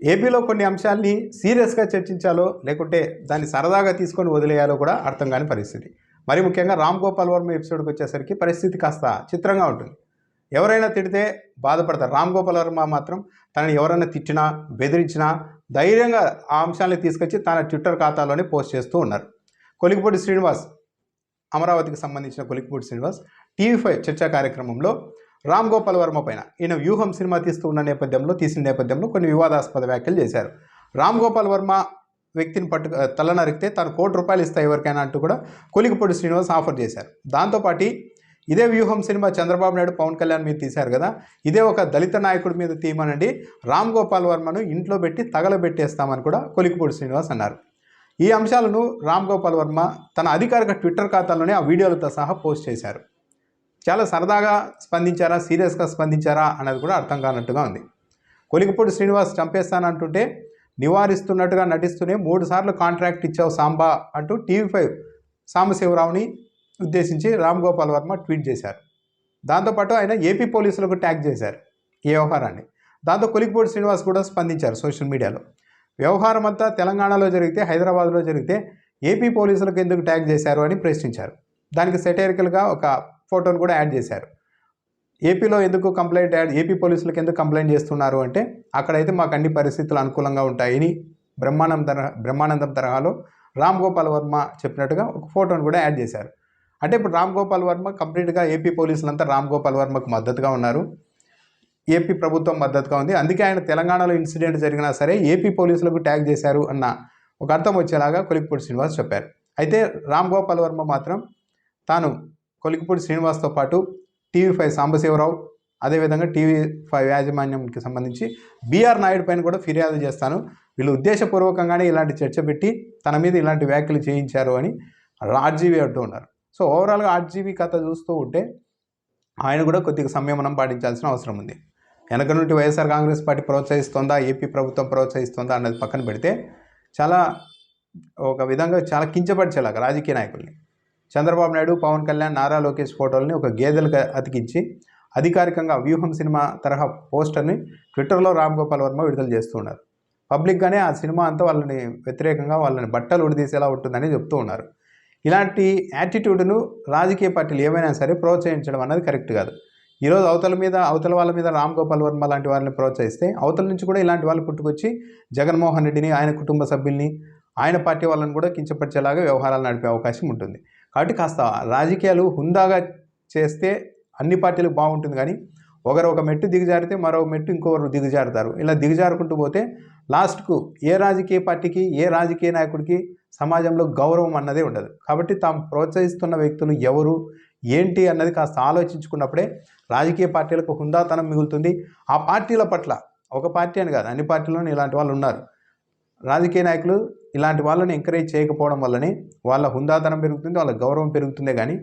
ఏపీలో కొన్ని అంశాల్ని సీరియస్‌గా చర్చించాలో, లేకుంటే దాన్ని సరదాగా తీసుకొని వదిలేయాలో కూడా అర్థం కాని పరిస్థితి. మరి ముఖ్యంగా 'రామ్ గోపాల్ వర్మ' ఎపిసోడ్‌కొచ్చేసరికి పరిస్థితి కాస్త చిత్రంగా ఉంటుంది. ఎవరైనా తిడితే బాధపడతారు. 'రామ్ గోపాల్ వర్మ' మాత్రం తనని ఎవరైనా తిట్టినా, బెదిరించినా ధైర్యంగా ఆ అంశాల్ని తీసుకొచ్చి తన ట్విట్టర్ ఖాతాలోనే పోస్ట్ చేస్తూ ఉన్నారు. కొలికిపూడి శ్రీనివాస్, అమరావతికి సంబంధించిన కొలికిపూడి శ్రీనివాస్ టీవీ5 చర్చా కార్యక్రమంలో 'రామ్ గోపాల్ వర్మ' పైన ఈయన 'వ్యూహం' సినిమా తీసిన నేపథ్యంలో కొన్ని వివాదాస్పద వ్యాఖ్యలు చేశారు. 'రామ్ గోపాల్ వర్మ' వ్యక్తిని తల నరికితే తాను ₹1 కోటి ఇస్తా ఎవరికైనా అంటూ కూడా కొలికిపూడి శ్రీనివాస్ ఆఫర్ చేశారు. దాంతోపాటు ఇదే 'వ్యూహం' సినిమా చంద్రబాబు నాయుడు, పవన్ కళ్యాణ్ మీద తీశారు కదా, ఇదే ఒక దళిత నాయకుడి మీద తీయమనండి, 'రామ్ గోపాల్ వర్మను ఇంట్లో పెట్టి తగలబెట్టేస్తామని కూడా కొలికిపూడి శ్రీనివాస్ అన్నారు. ఈ అంశాలను 'రామ్ గోపాల్ వర్మ' తన అధికారిక ట్విట్టర్ ఖాతాలోనే ఆ వీడియోలతో సహా పోస్ట్ చేశారు. చాలా సరదాగా స్పందించారా, సీరియస్గా స్పందించారా అన్నది కూడా అర్థం కానట్టుగా ఉంది. కొలికిపూడి శ్రీనివాస్ చంపేస్తానంటుంటే నివారిస్తున్నట్టుగా నటిస్తూనే 3 సార్లు కాంట్రాక్ట్ ఇచ్చావు సాంబా అంటూ టీవీ5 సాంబశివరావుని ఉద్దేశించి 'రామ్ గోపాల్ వర్మ' ట్వీట్ చేశారు. దాంతోపాటు ఆయన ఏపీ పోలీసులకు ట్యాగ్ చేశారు ఈ వ్యవహారాన్ని. దాంతో కొలికిపూడి శ్రీనివాస్ కూడా స్పందించారు సోషల్ మీడియాలో. వ్యవహారం అంతా తెలంగాణలో జరిగితే, హైదరాబాద్లో జరిగితే ఏపీ పోలీసులకు ఎందుకు ట్యాగ్ చేశారు అని ప్రశ్నించారు. దానికి సెటైరికల్గా ఒక ఫోటోను కూడా యాడ్ చేశారు. ఏపీలో ఎందుకు ఏపీ పోలీసులకు ఎందుకు కంప్లైంట్ చేస్తున్నారు అంటే, అక్కడైతే మాకు అన్ని పరిస్థితులు అనుకూలంగా ఉంటాయని బ్రహ్మానందం తరహాలో 'రామ్ గోపాల్ వర్మ' చెప్పినట్టుగా ఒక ఫోటోను కూడా యాడ్ చేశారు. అంటే ఇప్పుడు 'రామ్ గోపాల్ వర్మ' కంప్లీట్గా ఏపీ పోలీసులంతా 'రామ్ గోపాల్ వర్మ'కు మద్దతుగా ఉన్నారు. ఏపీ ప్రభుత్వం మద్దతుగా ఉంది. అందుకే ఆయన తెలంగాణలో ఇన్సిడెంట్ జరిగినా సరే ఏపీ పోలీసులకు ట్యాగ్ చేశారు అన్న ఒక అర్థం వచ్చేలాగా కొలికిపూడి శ్రీనివాస్ చెప్పారు. అయితే 'రామ్ గోపాల్ వర్మ' మాత్రం తాను కొలికిపూడి శ్రీనివాస్తో పాటు టీవీ5 సాంబశివరావు, అదేవిధంగా టీవీ5 యాజమాన్యంకి సంబంధించి బీఆర్ నాయుడు పైన కూడా ఫిర్యాదు చేస్తాను, వీళ్ళు ఉద్దేశపూర్వకంగానే ఇలాంటి చర్చ పెట్టి తన మీద ఇలాంటి వ్యాఖ్యలు చేయించారు అని ఆర్జీవీ అంటూ ఉన్నారు. సో ఓవరాల్గా ఆర్జీవీ కథ చూస్తూ ఉంటే ఆయన కూడా కొద్దిగా సంయమనం పాటించాల్సిన అవసరం ఉంది. వెనక నుండి వైఎస్ఆర్ కాంగ్రెస్ పార్టీ ప్రోత్సహిస్తోందా, ఏపీ ప్రభుత్వం ప్రోత్సహిస్తోందా అన్నది పక్కన పెడితే ఒక విధంగా చాలా కించపరిచేలాగా రాజకీయ నాయకుల్ని చంద్రబాబు నాయుడు, పవన్ కళ్యాణ్, నారా లోకేష్ ఫోటోలని ఒక గేదెలుగా అతికించి అధికారికంగా 'వ్యూహం' సినిమా తరహా పోస్టర్ని ట్విట్టర్లో 'రామ్ గోపాల్ వర్మ' విడుదల చేస్తూ ఉన్నారు. పబ్లిక్గానే ఆ సినిమా అంతా వాళ్ళని వ్యతిరేకంగా, వాళ్ళని బట్టలు ఉడిదీసేలా ఉంటుందని చెప్తూ ఉన్నారు. ఇలాంటి యాటిట్యూడ్ను రాజకీయ పార్టీలు ఏమైనా సరే ప్రోత్సహించడం అన్నది కరెక్ట్ కాదు. ఈరోజు అవతల వాళ్ళ మీద 'రామ్ గోపాల్ వర్మ' లాంటి వాళ్ళని ప్రోత్సహిస్తే అవతల నుంచి కూడా ఇలాంటి వాళ్ళు పుట్టుకొచ్చి జగన్మోహన్ రెడ్డిని, ఆయన కుటుంబ సభ్యుల్ని, ఆయన పార్టీ వాళ్ళని కూడా కించపరిచేలాగా వ్యవహారాలు నడిపే అవకాశం ఉంటుంది. కాబట్టి కాస్త రాజకీయాలు హుందాగా చేస్తే అన్ని పార్టీలకు బాగుంటుంది. కానీ ఒక మెట్టు దిగజారితే మరో మెట్టు ఇంకొకరు దిగజారుతారు. ఇలా దిగజారుకుంటూ పోతే లాస్ట్కు ఏ రాజకీయ పార్టీకి, ఏ రాజకీయ నాయకుడికి సమాజంలో గౌరవం అన్నదే ఉండదు. కాబట్టి తాము ప్రోత్సహిస్తున్న వ్యక్తులు ఎవరు, ఏంటి అన్నది కాస్త ఆలోచించుకున్నప్పుడే రాజకీయ పార్టీలకు హుందాతనం మిగులుతుంది. ఆ పార్టీల పట్ల, ఒక పార్టీ అని కాదు, అన్ని పార్టీల్లోనూ ఇలాంటి వాళ్ళు ఉన్నారు. రాజకీయ నాయకులు ఇలాంటి వాళ్ళని ఎంకరేజ్ చేయకపోవడం వల్లనే వాళ్ళ హుందాతనం పెరుగుతుంది, వాళ్ళ గౌరవం పెరుగుతుందే కానీ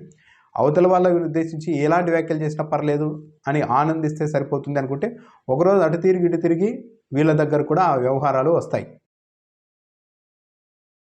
అవతల వాళ్ళని ఉద్దేశించి ఎలాంటి వ్యాఖ్యలు చేసినా పర్లేదు అని ఆనందిస్తే సరిపోతుంది అనుకుంటే ఒకరోజు అటు తిరిగి ఇటు తిరిగి వీళ్ళ దగ్గర కూడా ఆ వ్యవహారాలు వస్తాయి.